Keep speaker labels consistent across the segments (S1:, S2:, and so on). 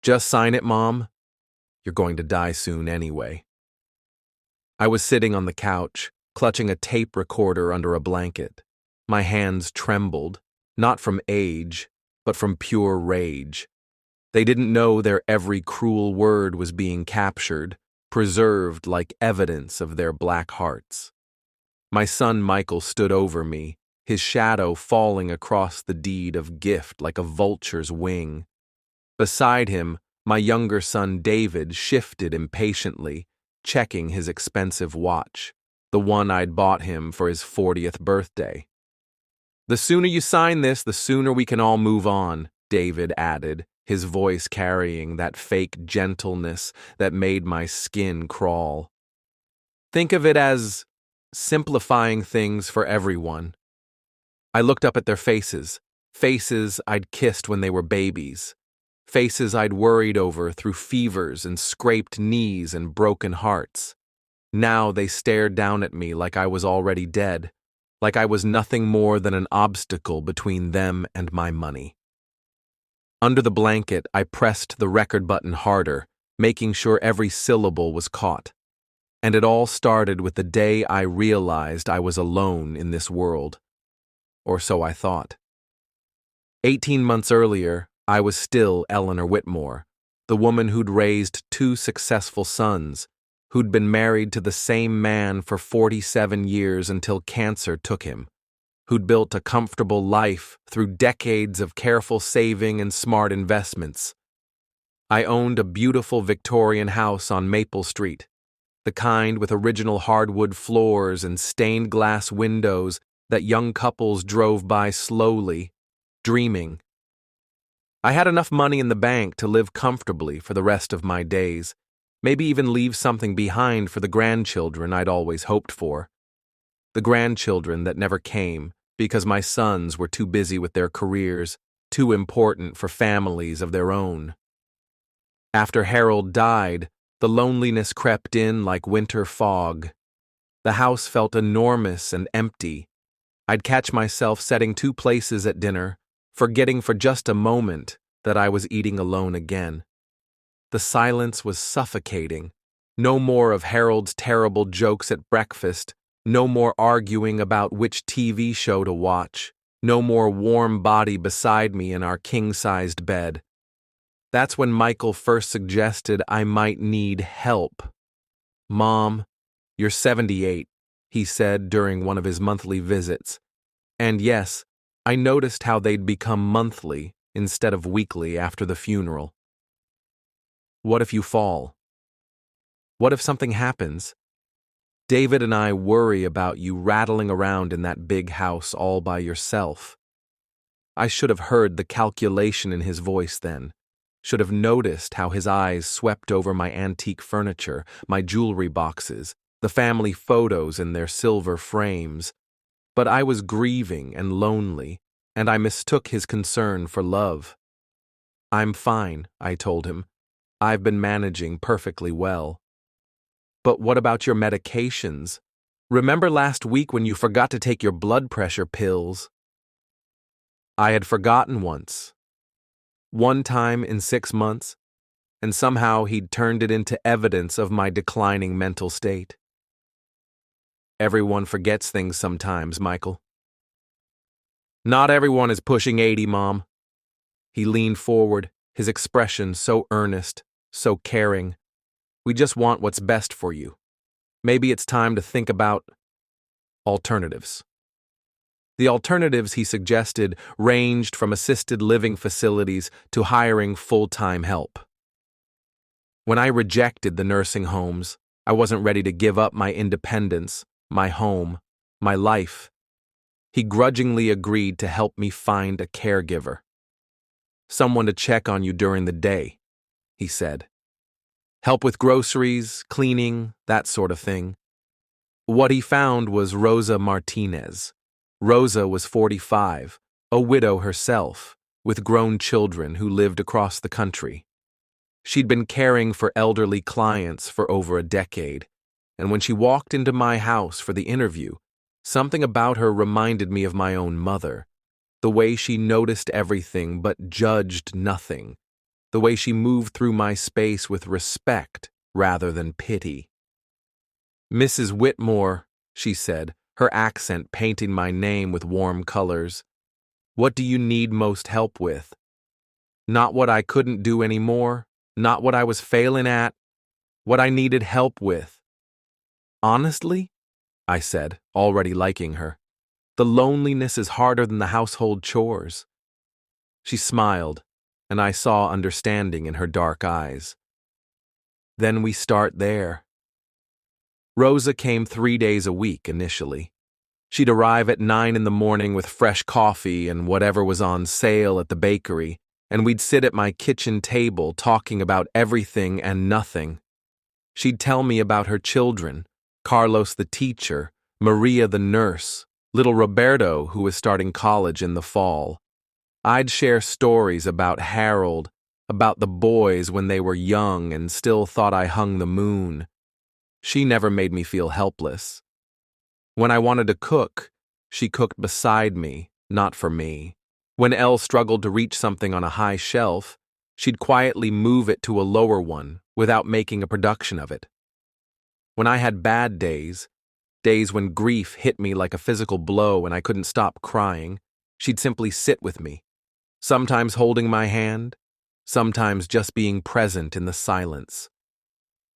S1: Just sign it, Mom. You're going to die soon anyway. I was sitting on the couch, clutching a tape recorder under a blanket. My hands trembled, not from age, but from pure rage. They didn't know their every cruel word was being captured, preserved like evidence of their black hearts. My son Michael stood over me, his shadow falling across the deed of gift like a vulture's wing. Beside him, my younger son David shifted impatiently, checking his expensive watch, the one I'd bought him for his 40th birthday. "The sooner you sign this, the sooner we can all move on," David added, his voice carrying that fake gentleness that made my skin crawl. "Think of it as simplifying things for everyone." I looked up at their faces I'd kissed when they were babies, faces I'd worried over through fevers and scraped knees and broken hearts. Now they stared down at me like I was already dead, like I was nothing more than an obstacle between them and my money. Under the blanket, I pressed the record button harder, making sure every syllable was caught. And it all started with the day I realized I was alone in this world. Or so I thought. 18 months earlier, I was still Eleanor Whitmore, the woman who'd raised 2 successful sons, who'd been married to the same man for 47 years until cancer took him, who'd built a comfortable life through decades of careful saving and smart investments. I owned a beautiful Victorian house on Maple Street, the kind with original hardwood floors and stained glass windows that young couples drove by slowly, dreaming. I had enough money in the bank to live comfortably for the rest of my days, maybe even leave something behind for the grandchildren I'd always hoped for. The grandchildren that never came because my sons were too busy with their careers, too important for families of their own. After Harold died, the loneliness crept in like winter fog. The house felt enormous and empty. I'd catch myself setting 2 places at dinner, forgetting for just a moment that I was eating alone again. The silence was suffocating. No more of Harold's terrible jokes at breakfast, no more arguing about which TV show to watch, no more warm body beside me in our king-sized bed. That's when Michael first suggested I might need help. "Mom, you're 78, he said during one of his monthly visits. And yes, I noticed how they'd become monthly instead of weekly after the funeral. What if you fall? What if something happens? David and I worry about you rattling around in that big house all by yourself." I should have heard the calculation in his voice then, should have noticed how his eyes swept over my antique furniture, my jewelry boxes, the family photos in their silver frames. But I was grieving and lonely, and I mistook his concern for love. "I'm fine," I told him. "I've been managing perfectly well." "But what about your medications? Remember last week when you forgot to take your blood pressure pills?" I had forgotten once. One time in 6 months, and somehow he'd turned it into evidence of my declining mental state. "Everyone forgets things sometimes, Michael." "Not everyone is pushing 80, Mom." He leaned forward, his expression so earnest, so caring. "We just want what's best for you. Maybe it's time to think about alternatives." The alternatives he suggested ranged from assisted living facilities to hiring full-time help. When I rejected the nursing homes, I wasn't ready to give up my independence, my home, my life. He grudgingly agreed to help me find a caregiver. "Someone to check on you during the day," he said. "Help with groceries, cleaning, that sort of thing." What he found was Rosa Martinez. Rosa was 45, a widow herself, with grown children who lived across the country. She'd been caring for elderly clients for over a decade, and when she walked into my house for the interview, something about her reminded me of my own mother, the way she noticed everything but judged nothing, the way she moved through my space with respect rather than pity. "Mrs. Whitmore," she said, her accent painting my name with warm colors. "What do you need most help with? Not what I couldn't do anymore, not what I was failing at, what I needed help with." "Honestly," I said, already liking her, "the loneliness is harder than the household chores." She smiled, and I saw understanding in her dark eyes. "Then we start there." Rosa came 3 days a week initially. She'd arrive at 9 in the morning with fresh coffee and whatever was on sale at the bakery, and we'd sit at my kitchen table talking about everything and nothing. She'd tell me about her children, Carlos the teacher, Maria the nurse, little Roberto who was starting college in the fall. I'd share stories about Harold, about the boys when they were young and still thought I hung the moon. She never made me feel helpless. When I wanted to cook, she cooked beside me, not for me. When Elle struggled to reach something on a high shelf, she'd quietly move it to a lower one without making a production of it. When I had bad days, days when grief hit me like a physical blow and I couldn't stop crying, she'd simply sit with me, sometimes holding my hand, sometimes just being present in the silence.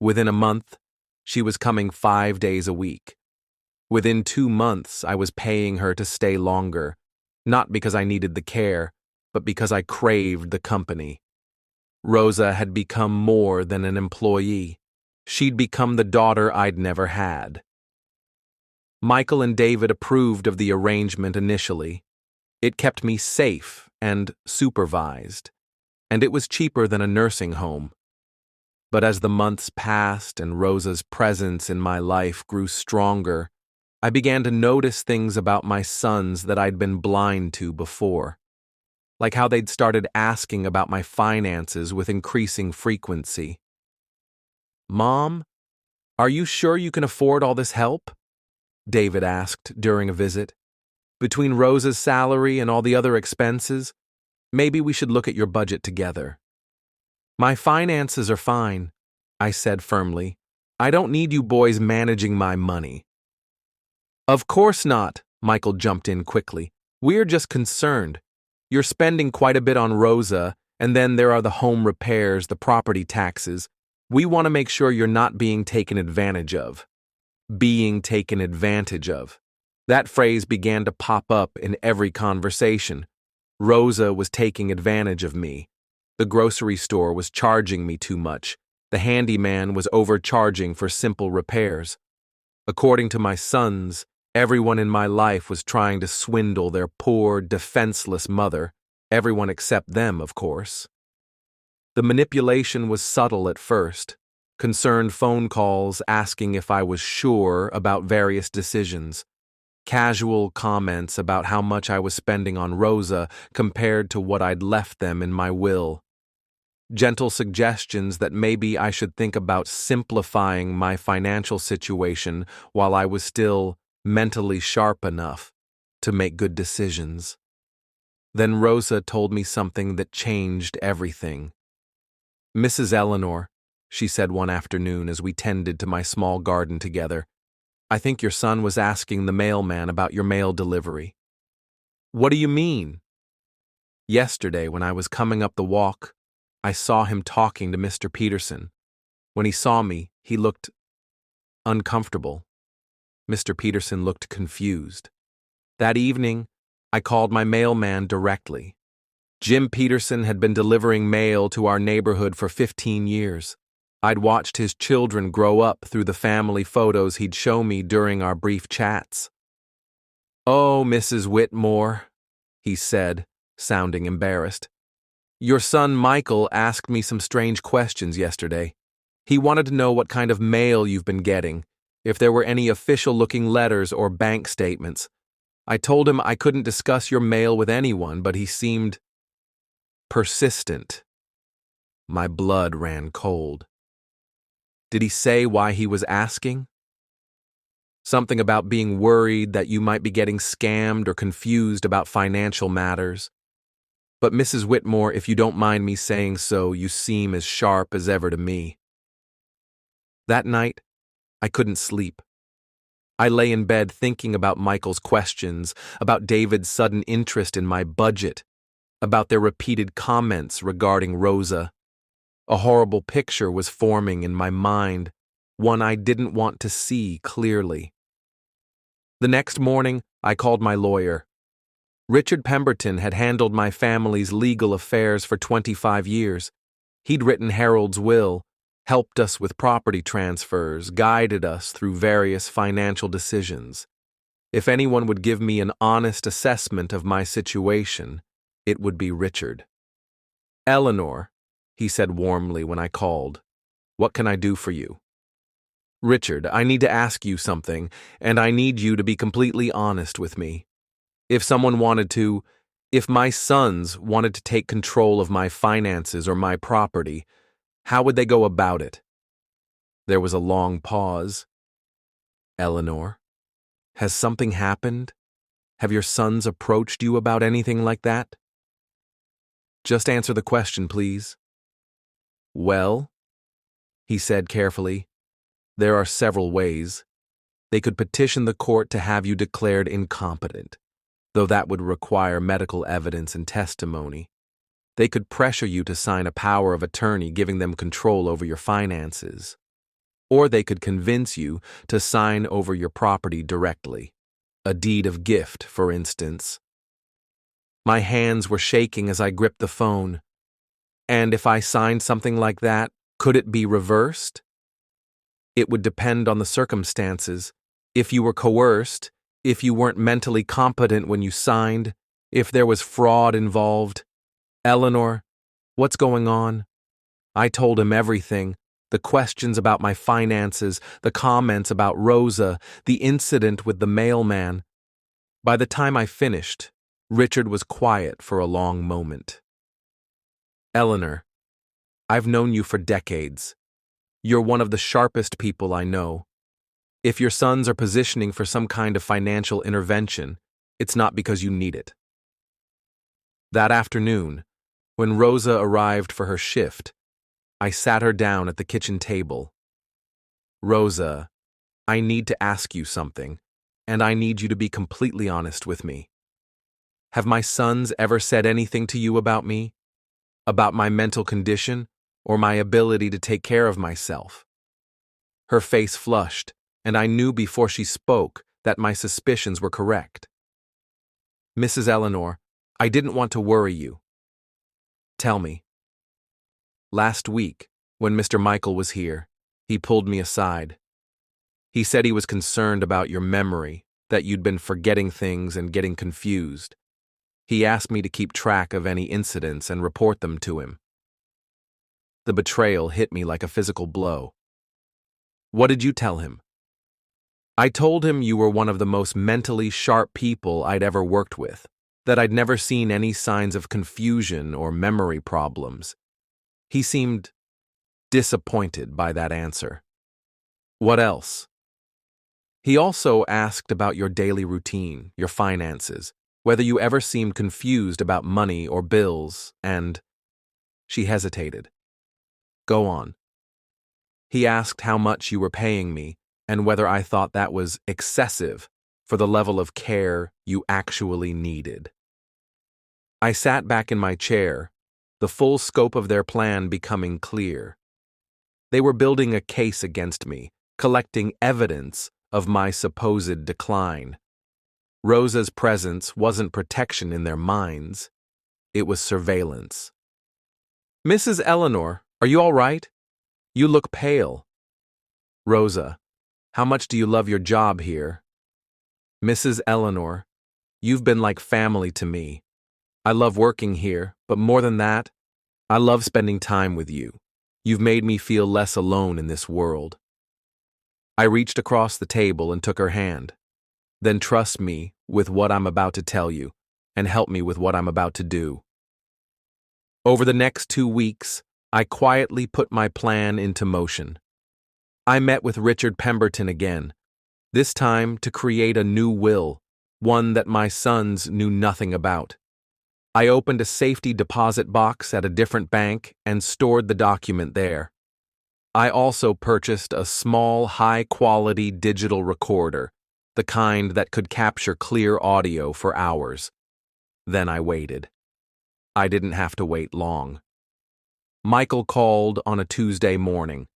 S1: Within a month, she was coming 5 days a week. Within 2 months, I was paying her to stay longer, not because I needed the care, but because I craved the company. Rosa had become more than an employee. She'd become the daughter I'd never had. Michael and David approved of the arrangement initially. It kept me safe and supervised, and it was cheaper than a nursing home. But as the months passed and Rosa's presence in my life grew stronger, I began to notice things about my sons that I'd been blind to before, like how they'd started asking about my finances with increasing frequency. "Mom, are you sure you can afford all this help?" David asked during a visit. "Between Rosa's salary and all the other expenses, maybe we should look at your budget together." "My finances are fine," I said firmly. "I don't need you boys managing my money." "Of course not," Michael jumped in quickly. "We're just concerned. You're spending quite a bit on Rosa, and then there are the home repairs, the property taxes. We want to make sure you're not being taken advantage of." Being taken advantage of. That phrase began to pop up in every conversation. Rosa was taking advantage of me. The grocery store was charging me too much. The handyman was overcharging for simple repairs. According to my sons, everyone in my life was trying to swindle their poor, defenseless mother, everyone except them, of course. The manipulation was subtle at first, concerned phone calls asking if I was sure about various decisions, casual comments about how much I was spending on Rosa compared to what I'd left them in my will, gentle suggestions that maybe I should think about simplifying my financial situation while I was still mentally sharp enough to make good decisions. Then Rosa told me something that changed everything. "Mrs. Eleanor," she said one afternoon as we tended to my small garden together, "I think your son was asking the mailman about your mail delivery." "What do you mean?" "Yesterday, when I was coming up the walk, I saw him talking to Mr. Peterson. When he saw me, he looked uncomfortable." Mr. Peterson looked confused. That evening, I called my mailman directly. Jim Peterson had been delivering mail to our neighborhood for 15 years. I'd watched his children grow up through the family photos he'd show me during our brief chats. "Oh, Mrs. Whitmore," he said, sounding embarrassed. "Your son Michael asked me some strange questions yesterday. He wanted to know what kind of mail you've been getting, if there were any official-looking letters or bank statements. I told him I couldn't discuss your mail with anyone, but he seemed persistent." My blood ran cold. "Did he say why he was asking?" "Something about being worried that you might be getting scammed or confused about financial matters." But Mrs. Whitmore, if you don't mind me saying so, you seem as sharp as ever to me. That night, I couldn't sleep. I lay in bed thinking about Michael's questions, about David's sudden interest in my budget, about their repeated comments regarding Rosa. A horrible picture was forming in my mind, one I didn't want to see clearly. The next morning, I called my lawyer. Richard Pemberton had handled my family's legal affairs for 25 years. He'd written Harold's will, helped us with property transfers, guided us through various financial decisions. If anyone would give me an honest assessment of my situation, it would be Richard. "Eleanor," he said warmly when I called, "what can I do for you?" "Richard, I need to ask you something, and I need you to be completely honest with me. If my sons wanted to take control of my finances or my property, how would they go about it?" There was a long pause. "Eleanor, has something happened? Have your sons approached you about anything like that?" "Just answer the question, please." "Well," he said carefully, "there are several ways. They could petition the court to have you declared incompetent, though that would require medical evidence and testimony. They could pressure you to sign a power of attorney giving them control over your finances. Or they could convince you to sign over your property directly. A deed of gift, for instance. My hands were shaking as I gripped the phone. And if I signed something like that, could it be reversed? It would depend on the circumstances. If you were coerced, if you weren't mentally competent when you signed, if there was fraud involved. "Eleanor, what's going on?" I told him everything. The questions about my finances, the comments about Rosa, the incident with the mailman. By the time I finished, Richard was quiet for a long moment. "Eleanor, I've known you for decades. You're one of the sharpest people I know. If your sons are positioning for some kind of financial intervention, it's not because you need it." That afternoon, when Rosa arrived for her shift, I sat her down at the kitchen table. "Rosa, I need to ask you something, and I need you to be completely honest with me. Have my sons ever said anything to you about me? About my mental condition, or my ability to take care of myself?" Her face flushed, and I knew before she spoke that my suspicions were correct. "Mrs. Eleanor, I didn't want to worry you. Tell me." "Last week, when Mr. Michael was here, he pulled me aside. He said he was concerned about your memory, that you'd been forgetting things and getting confused. He asked me to keep track of any incidents and report them to him." The betrayal hit me like a physical blow. "What did you tell him?" "I told him you were one of the most mentally sharp people I'd ever worked with, that I'd never seen any signs of confusion or memory problems." He seemed disappointed by that answer. "What else?" "He also asked about your daily routine, your finances, whether you ever seemed confused about money or bills, and—" She hesitated. "Go on." "He asked how much you were paying me, and whether I thought that was excessive for the level of care you actually needed." I sat back in my chair, the full scope of their plan becoming clear. They were building a case against me, collecting evidence of my supposed decline. Rosa's presence wasn't protection in their minds. It was surveillance. "Mrs. Eleanor, are you all right? You look pale." "Rosa, how much do you love your job here?" "Mrs. Eleanor, you've been like family to me. I love working here, but more than that, I love spending time with you. You've made me feel less alone in this world." I reached across the table and took her hand. "Then trust me with what I'm about to tell you, and help me with what I'm about to do." Over the next 2 weeks, I quietly put my plan into motion. I met with Richard Pemberton again, this time to create a new will, one that my sons knew nothing about. I opened a safety deposit box at a different bank and stored the document there. I also purchased a small, high-quality digital recorder, the kind that could capture clear audio for hours. Then I waited. I didn't have to wait long. Michael called on a Tuesday morning.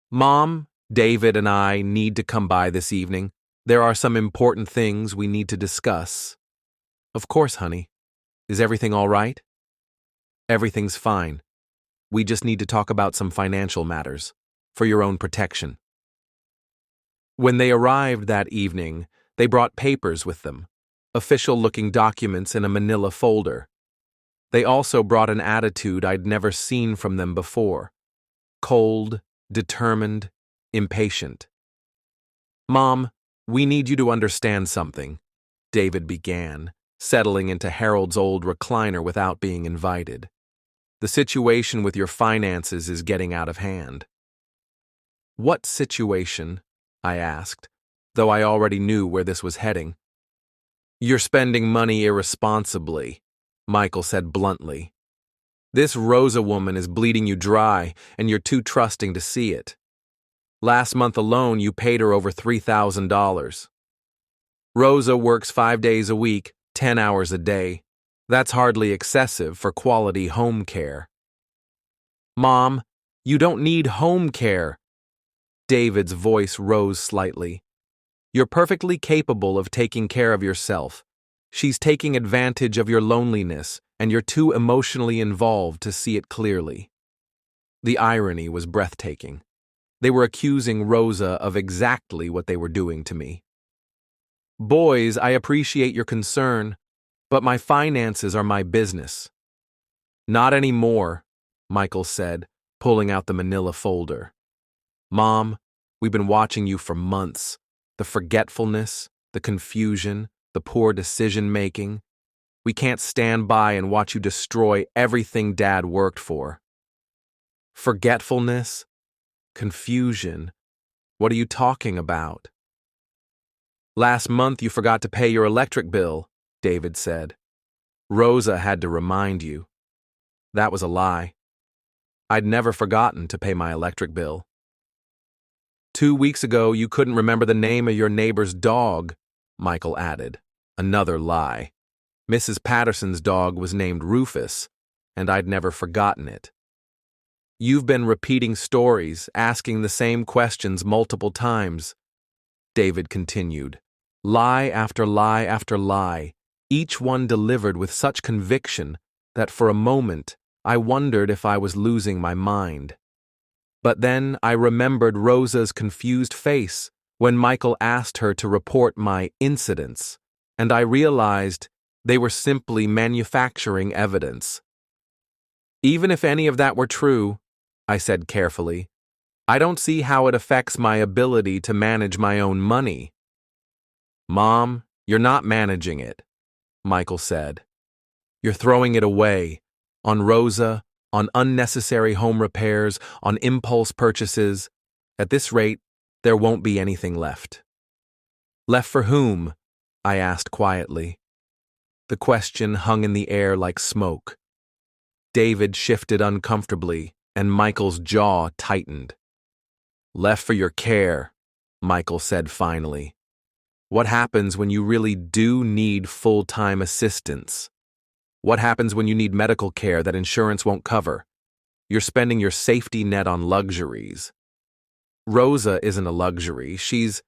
S1: "Mom, David and I need to come by this evening. There are some important things we need to discuss." "Of course, honey. Is everything all right?" "Everything's fine. We just need to talk about some financial matters, for your own protection." When they arrived that evening, they brought papers with them, official-looking documents in a manila folder. They also brought an attitude I'd never seen from them before: cold, determined, impatient. "Mom, we need you to understand something," David began, settling into Harold's old recliner without being invited. "The situation with your finances is getting out of hand." "What situation?" I asked, though I already knew where this was heading. "You're spending money irresponsibly," Michael said bluntly. "This Rosa woman is bleeding you dry, and you're too trusting to see it. Last month alone, you paid her over $3,000. Rosa works 5 days a week, 10 hours a day. That's hardly excessive for quality home care." "Mom, you don't need home care." David's voice rose slightly. "You're perfectly capable of taking care of yourself. She's taking advantage of your loneliness, and you're too emotionally involved to see it clearly." The irony was breathtaking. They were accusing Rosa of exactly what they were doing to me. "Boys, I appreciate your concern, but my finances are my business." "Not anymore," Michael said, pulling out the manila folder. "Mom, we've been watching you for months. The forgetfulness, the confusion, the poor decision-making. We can't stand by and watch you destroy everything Dad worked for." "Forgetfulness? Confusion? What are you talking about?" "Last month you forgot to pay your electric bill," David said. "Rosa had to remind you." That was a lie. I'd never forgotten to pay my electric bill. "2 weeks ago you couldn't remember the name of your neighbor's dog," Michael added. Another lie. Mrs. Patterson's dog was named Rufus, and I'd never forgotten it. "You've been repeating stories, asking the same questions multiple times," David continued. "Lie after lie after lie, each one delivered with such conviction that for a moment I wondered if I was losing my mind. But then I remembered Rosa's confused face when Michael asked her to report my incidents, and I realized they were simply manufacturing evidence." "Even if any of that were true," I said carefully, "I don't see how it affects my ability to manage my own money." "Mom, you're not managing it," Michael said. "You're throwing it away, on Rosa, on unnecessary home repairs, on impulse purchases. At this rate, there won't be anything left." "Left for whom?" I asked quietly. The question hung in the air like smoke. David shifted uncomfortably, and Michael's jaw tightened. "Left for your care," Michael said finally. "What happens when you really do need full-time assistance? What happens when you need medical care that insurance won't cover? You're spending your safety net on luxuries." "Rosa isn't a luxury. She's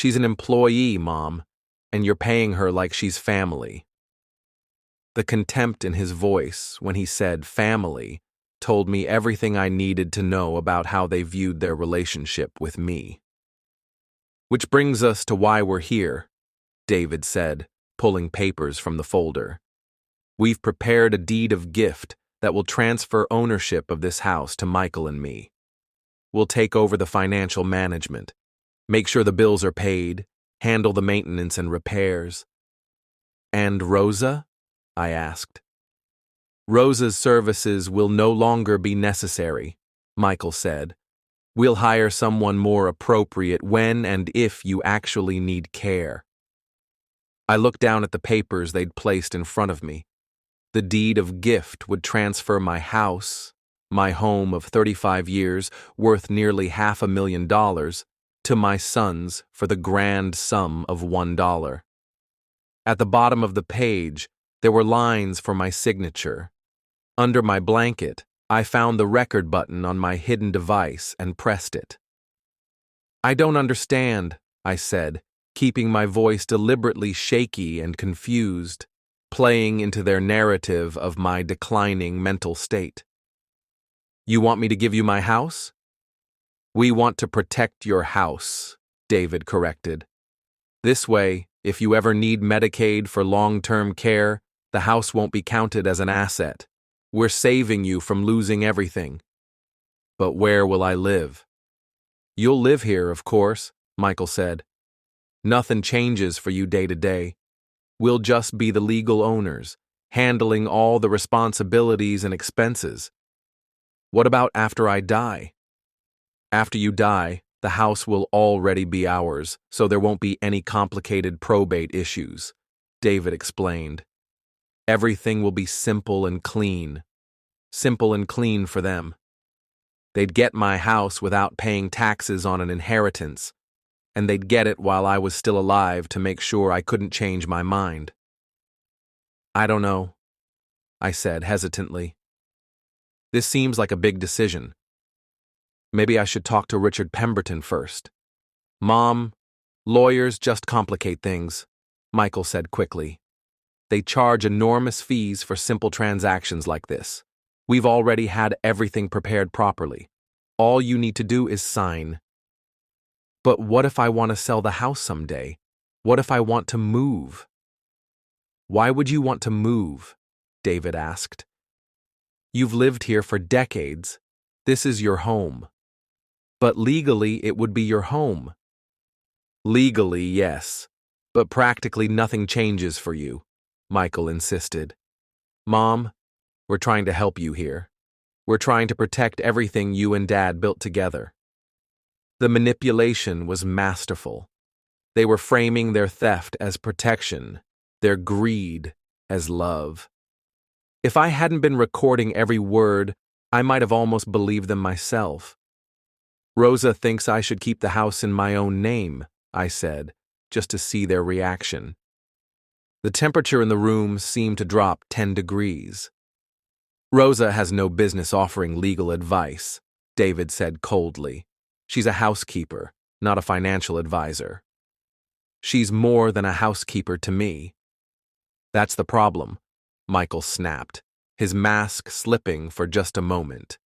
S1: an employee, Mom, and you're paying her like she's family." The contempt in his voice when he said family told me everything I needed to know about how they viewed their relationship with me. "Which brings us to why we're here," David said, pulling papers from the folder. "We've prepared a deed of gift that will transfer ownership of this house to Michael and me. We'll take over the financial management, make sure the bills are paid, handle the maintenance and repairs." "And Rosa?" I asked. "Rosa's services will no longer be necessary," Michael said. "We'll hire someone more appropriate when and if you actually need care." I looked down at the papers they'd placed in front of me. The deed of gift would transfer my house, my home of 35 years, worth nearly $500,000, to my sons for the grand sum of $1. At the bottom of the page, there were lines for my signature. Under my blanket, I found the record button on my hidden device and pressed it. "I don't understand," I said, keeping my voice deliberately shaky and confused, playing into their narrative of my declining mental state. "You want me to give you my house?" "We want to protect your house," David corrected. "This way, if you ever need Medicaid for long-term care, the house won't be counted as an asset. We're saving you from losing everything." "But where will I live?" "You'll live here, of course," Michael said. "Nothing changes for you day to day. We'll just be the legal owners, handling all the responsibilities and expenses." "What about after I die?" "After you die, the house will already be ours, so there won't be any complicated probate issues," David explained. "Everything will be simple and clean. Simple and clean for them. They'd get my house without paying taxes on an inheritance, and they'd get it while I was still alive to make sure I couldn't change my mind." "I don't know," I said hesitantly. "This seems like a big decision. Maybe I should talk to Richard Pemberton first." "Mom, lawyers just complicate things," Michael said quickly. "They charge enormous fees for simple transactions like this. We've already had everything prepared properly. All you need to do is sign." "But what if I want to sell the house someday? What if I want to move?" "Why would you want to move?" David asked. "You've lived here for decades. This is your home." "But legally, it would be your home." "Legally, yes, but practically nothing changes for you," Michael insisted. "Mom, we're trying to help you here. We're trying to protect everything you and Dad built together." The manipulation was masterful. They were framing their theft as protection, their greed as love. If I hadn't been recording every word, I might have almost believed them myself. "Rosa thinks I should keep the house in my own name," I said, just to see their reaction. The temperature in the room seemed to drop 10 degrees. "Rosa has no business offering legal advice," David said coldly. "She's a housekeeper, not a financial advisor." "She's more than a housekeeper to me." "That's the problem," Michael snapped, his mask slipping for just a moment.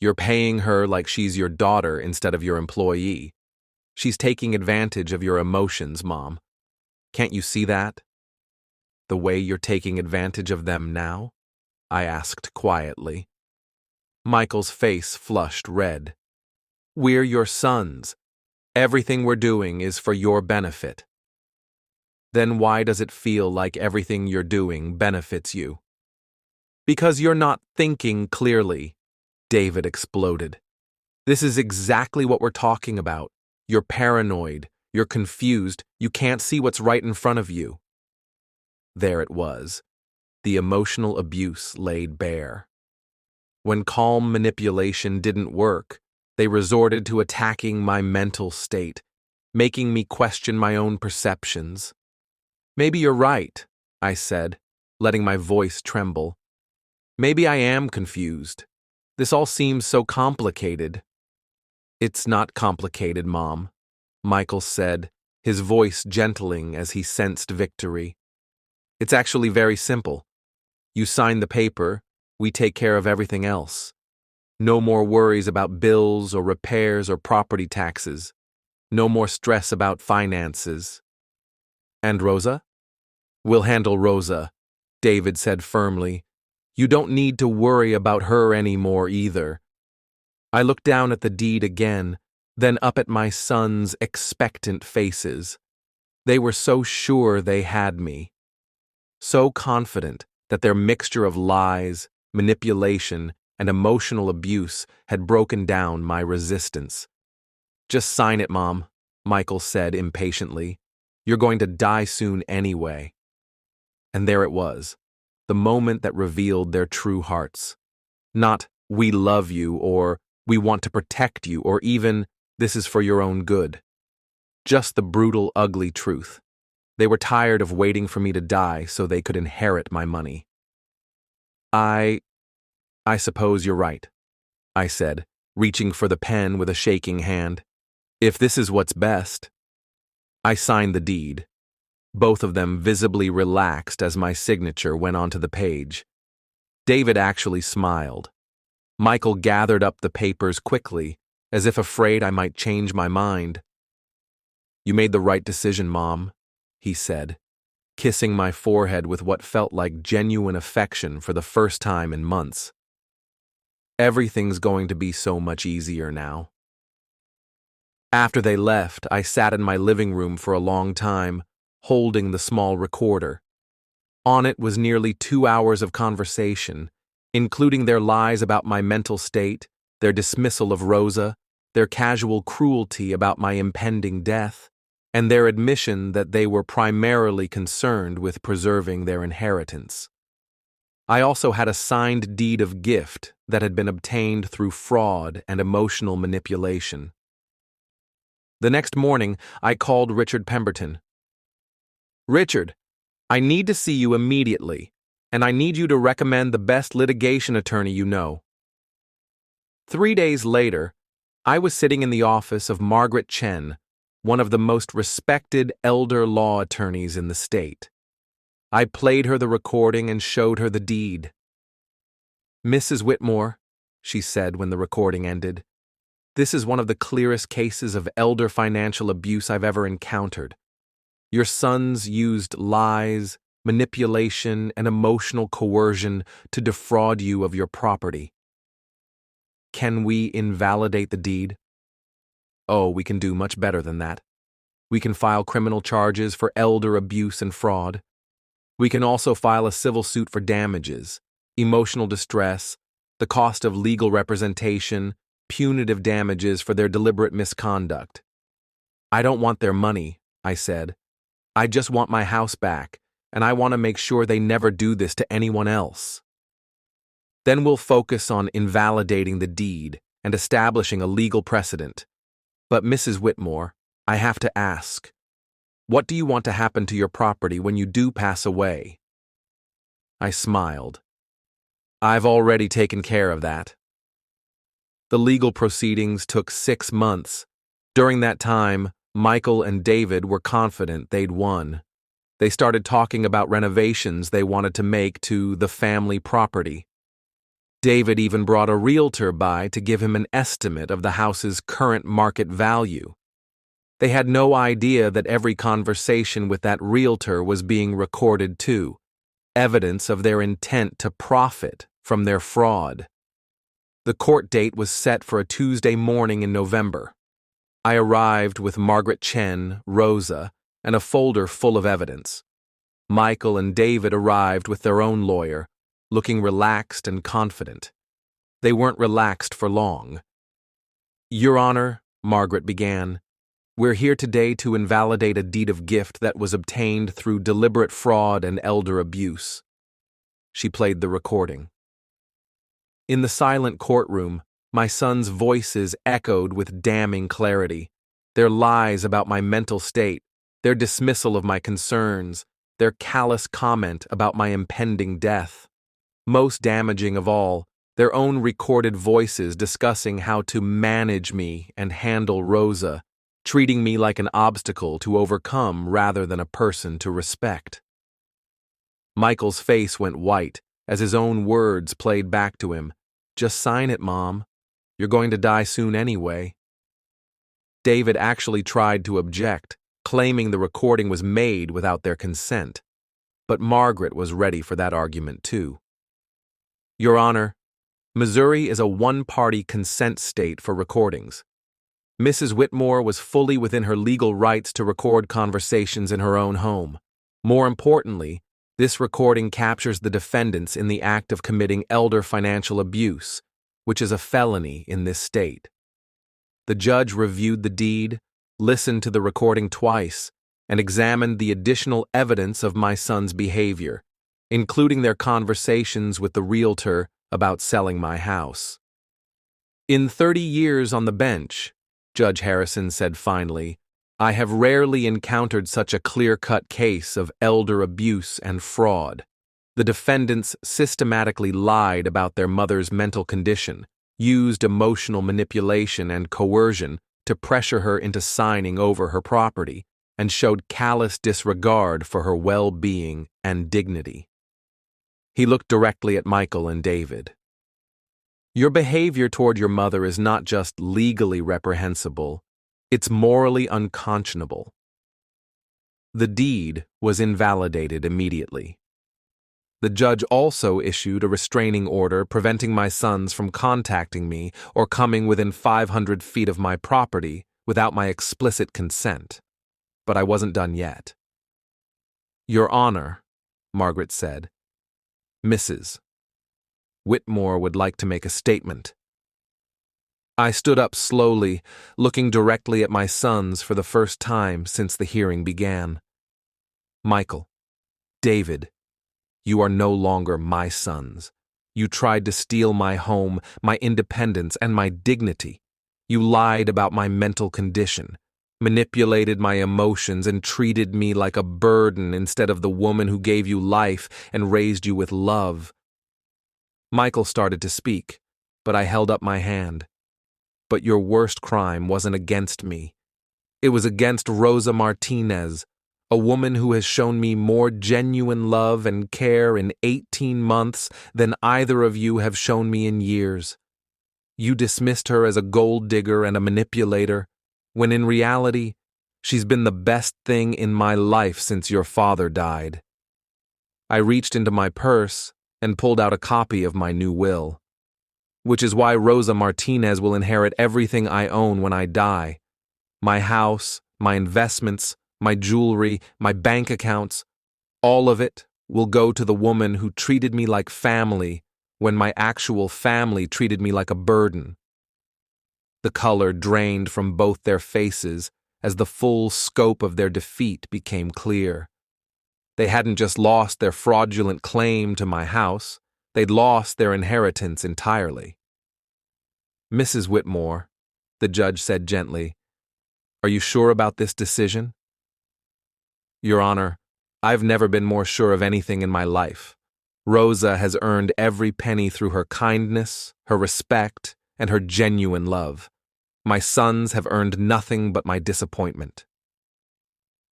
S1: "You're paying her like she's your daughter instead of your employee. She's taking advantage of your emotions, Mom. Can't you see that?" "The way you're taking advantage of them now?" I asked quietly. Michael's face flushed red. "We're your sons. Everything we're doing is for your benefit." "Then why does it feel like everything you're doing benefits you?" "Because you're not thinking clearly," David exploded. "This is exactly what we're talking about. You're paranoid, you're confused, you can't see what's right in front of you." There it was, the emotional abuse laid bare. When calm manipulation didn't work, they resorted to attacking my mental state, making me question my own perceptions. "Maybe you're right," I said, letting my voice tremble. "Maybe I am confused. This all seems so complicated." "It's not complicated, Mom," Michael said, his voice gentling as he sensed victory. "It's actually very simple. You sign the paper, we take care of everything else. No more worries about bills or repairs or property taxes. No more stress about finances." "And Rosa?" "We'll handle Rosa," David said firmly. "You don't need to worry about her anymore either." I looked down at the deed again, then up at my sons' expectant faces. They were so sure they had me. So confident that their mixture of lies, manipulation, and emotional abuse had broken down my resistance. "Just sign it, Mom," Michael said impatiently. You're going to die soon anyway. And there it was, the moment that revealed their true hearts. Not, we love you, or we want to protect you, or even, this is for your own good. Just the brutal, ugly truth. They were tired of waiting for me to die so they could inherit my money. I suppose you're right, I said, reaching for the pen with a shaking hand. If this is what's best. I signed the deed. Both of them visibly relaxed as my signature went onto the page. David actually smiled. Michael gathered up the papers quickly, as if afraid I might change my mind. You made the right decision, Mom, he said, kissing my forehead with what felt like genuine affection for the first time in months. Everything's going to be so much easier now. After they left, I sat in my living room for a long time, holding the small recorder. On it was nearly 2 hours of conversation, including their lies about my mental state, their dismissal of Rosa, their casual cruelty about my impending death, and their admission that they were primarily concerned with preserving their inheritance. I also had a signed deed of gift that had been obtained through fraud and emotional manipulation. The next morning, I called Richard Pemberton. Richard, I need to see you immediately, and I need you to recommend the best litigation attorney you know. 3 days later, I was sitting in the office of Margaret Chen, one of the most respected elder law attorneys in the state. I played her the recording and showed her the deed. Mrs. Whitmore, she said when the recording ended, this is one of the clearest cases of elder financial abuse I've ever encountered. Your sons used lies, manipulation, and emotional coercion to defraud you of your property. Can we invalidate the deed? Oh, we can do much better than that. We can file criminal charges for elder abuse and fraud. We can also file a civil suit for damages, emotional distress, the cost of legal representation, punitive damages for their deliberate misconduct. I don't want their money, I said. I just want my house back, and I want to make sure they never do this to anyone else. Then we'll focus on invalidating the deed and establishing a legal precedent. But Mrs. Whitmore, I have to ask, what do you want to happen to your property when you do pass away? I smiled. I've already taken care of that. The legal proceedings took 6 months. During that time, Michael and David were confident they'd won. They started talking about renovations they wanted to make to the family property. David even brought a realtor by to give him an estimate of the house's current market value. They had no idea that every conversation with that realtor was being recorded too, evidence of their intent to profit from their fraud. The court date was set for a Tuesday morning in November. I arrived with Margaret Chen, Rosa, and a folder full of evidence. Michael and David arrived with their own lawyer, looking relaxed and confident. They weren't relaxed for long. Your Honor, Margaret began, we're here today to invalidate a deed of gift that was obtained through deliberate fraud and elder abuse. She played the recording. In the silent courtroom, my sons' voices echoed with damning clarity. Their lies about my mental state, their dismissal of my concerns, their callous comment about my impending death. Most damaging of all, their own recorded voices discussing how to manage me and handle Rosa, treating me like an obstacle to overcome rather than a person to respect. Michael's face went white as his own words played back to him. Just sign it, Mom. You're going to die soon anyway. David actually tried to object, claiming the recording was made without their consent. But Margaret was ready for that argument too. Your Honor, Missouri is a one-party consent state for recordings. Mrs. Whitmore was fully within her legal rights to record conversations in her own home. More importantly, this recording captures the defendants in the act of committing elder financial abuse, which is a felony in this state. The judge reviewed the deed, listened to the recording twice, and examined the additional evidence of my son's behavior, including their conversations with the realtor about selling my house. In 30 years on the bench, Judge Harrison said finally, I have rarely encountered such a clear-cut case of elder abuse and fraud. The defendants systematically lied about their mother's mental condition, used emotional manipulation and coercion to pressure her into signing over her property, and showed callous disregard for her well-being and dignity. He looked directly at Michael and David. Your behavior toward your mother is not just legally reprehensible, it's morally unconscionable. The deed was invalidated immediately. The judge also issued a restraining order preventing my sons from contacting me or coming within 500 feet of my property without my explicit consent. But I wasn't done yet. Your Honor, Margaret said, Mrs. Whitmore would like to make a statement. I stood up slowly, looking directly at my sons for the first time since the hearing began. Michael, David, you are no longer my sons. You tried to steal my home, my independence, and my dignity. You lied about my mental condition, manipulated my emotions, and treated me like a burden instead of the woman who gave you life and raised you with love. Michael started to speak, but I held up my hand. But your worst crime wasn't against me. It was against Rosa Martinez, a woman who has shown me more genuine love and care in 18 months than either of you have shown me in years. You dismissed her as a gold digger and a manipulator, when in reality, she's been the best thing in my life since your father died. I reached into my purse and pulled out a copy of my new will, which is why Rosa Martinez will inherit everything I own when I die. My house, my investments, my jewelry, my bank accounts, all of it will go to the woman who treated me like family when my actual family treated me like a burden. The color drained from both their faces as the full scope of their defeat became clear. They hadn't just lost their fraudulent claim to my house, they'd lost their inheritance entirely. Mrs. Whitmore, the judge said gently, are you sure about this decision? Your Honor, I've never been more sure of anything in my life. Rosa has earned every penny through her kindness, her respect, and her genuine love. My sons have earned nothing but my disappointment.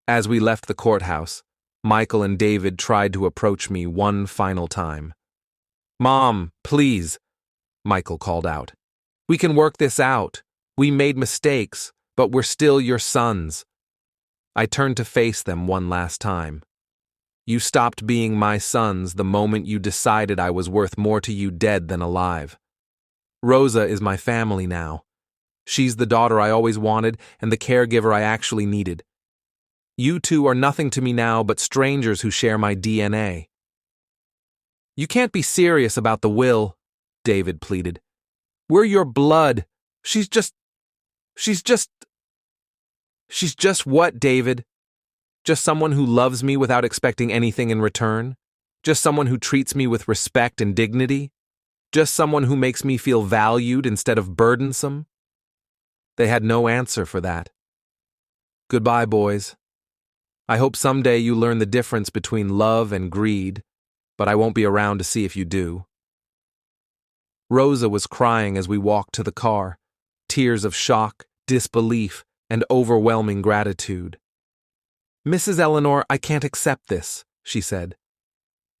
S1: As we left the courthouse, Michael and David tried to approach me one final time. Mom, please, Michael called out. We can work this out. We made mistakes, but we're still your sons. I turned to face them one last time. You stopped being my sons the moment you decided I was worth more to you dead than alive. Rosa is my family now. She's the daughter I always wanted and the caregiver I actually needed. You two are nothing to me now but strangers who share my DNA. You can't be serious about the will, David pleaded. We're your blood. She's just what, David? Just someone who loves me without expecting anything in return? Just someone who treats me with respect and dignity? Just someone who makes me feel valued instead of burdensome? They had no answer for that. Goodbye, boys. I hope someday you learn the difference between love and greed, but I won't be around to see if you do. Rosa was crying as we walked to the car, tears of shock, disbelief, and overwhelming gratitude. Mrs. Eleanor, I can't accept this, she said.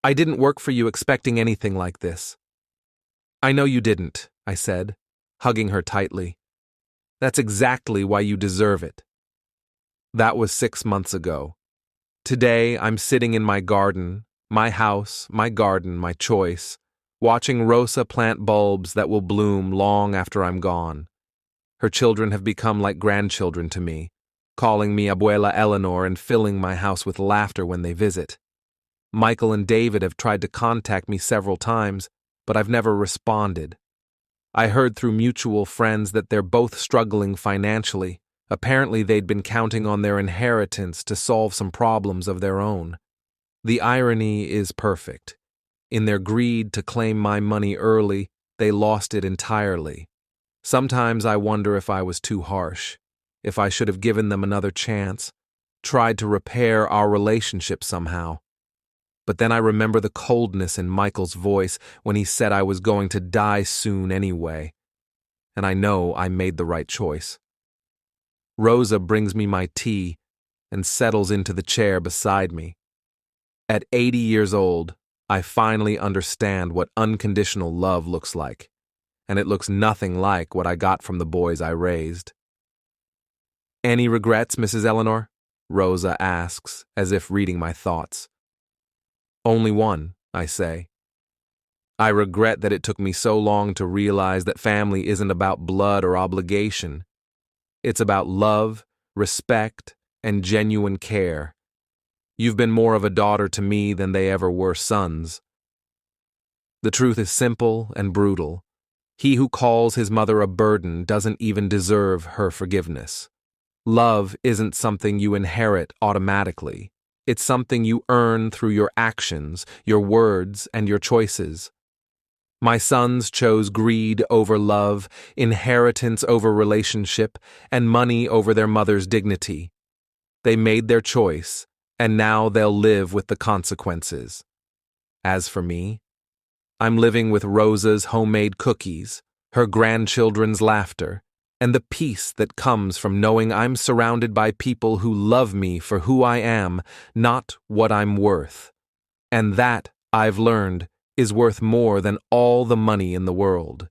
S1: I didn't work for you expecting anything like this. I know you didn't, I said, hugging her tightly. That's exactly why you deserve it. That was 6 months ago. Today, I'm sitting in my garden, my house, my garden, my choice, watching Rosa plant bulbs that will bloom long after I'm gone. Her children have become like grandchildren to me, calling me Abuela Eleanor and filling my house with laughter when they visit. Michael and David have tried to contact me several times, but I've never responded. I heard through mutual friends that they're both struggling financially, Apparently, they'd been counting on their inheritance to solve some problems of their own. The irony is perfect. In their greed to claim my money early, they lost it entirely. Sometimes I wonder if I was too harsh, if I should have given them another chance, tried to repair our relationship somehow. But then I remember the coldness in Michael's voice when he said I was going to die soon anyway, and I know I made the right choice. Rosa brings me my tea and settles into the chair beside me. At 80 years old, I finally understand what unconditional love looks like, and it looks nothing like what I got from the boys I raised. "Any regrets, Mrs. Eleanor?" Rosa asks, as if reading my thoughts. "Only one," I say. "I regret that it took me so long to realize that family isn't about blood or obligation. It's about love, respect, and genuine care. You've been more of a daughter to me than they ever were sons." The truth is simple and brutal. He who calls his mother a burden doesn't even deserve her forgiveness. Love isn't something you inherit automatically. It's something you earn through your actions, your words, and your choices. My sons chose greed over love, inheritance over relationship, and money over their mother's dignity. They made their choice, and now they'll live with the consequences. As for me, I'm living with Rosa's homemade cookies, her grandchildren's laughter, and the peace that comes from knowing I'm surrounded by people who love me for who I am, not what I'm worth. And that, I've learned, is worth more than all the money in the world.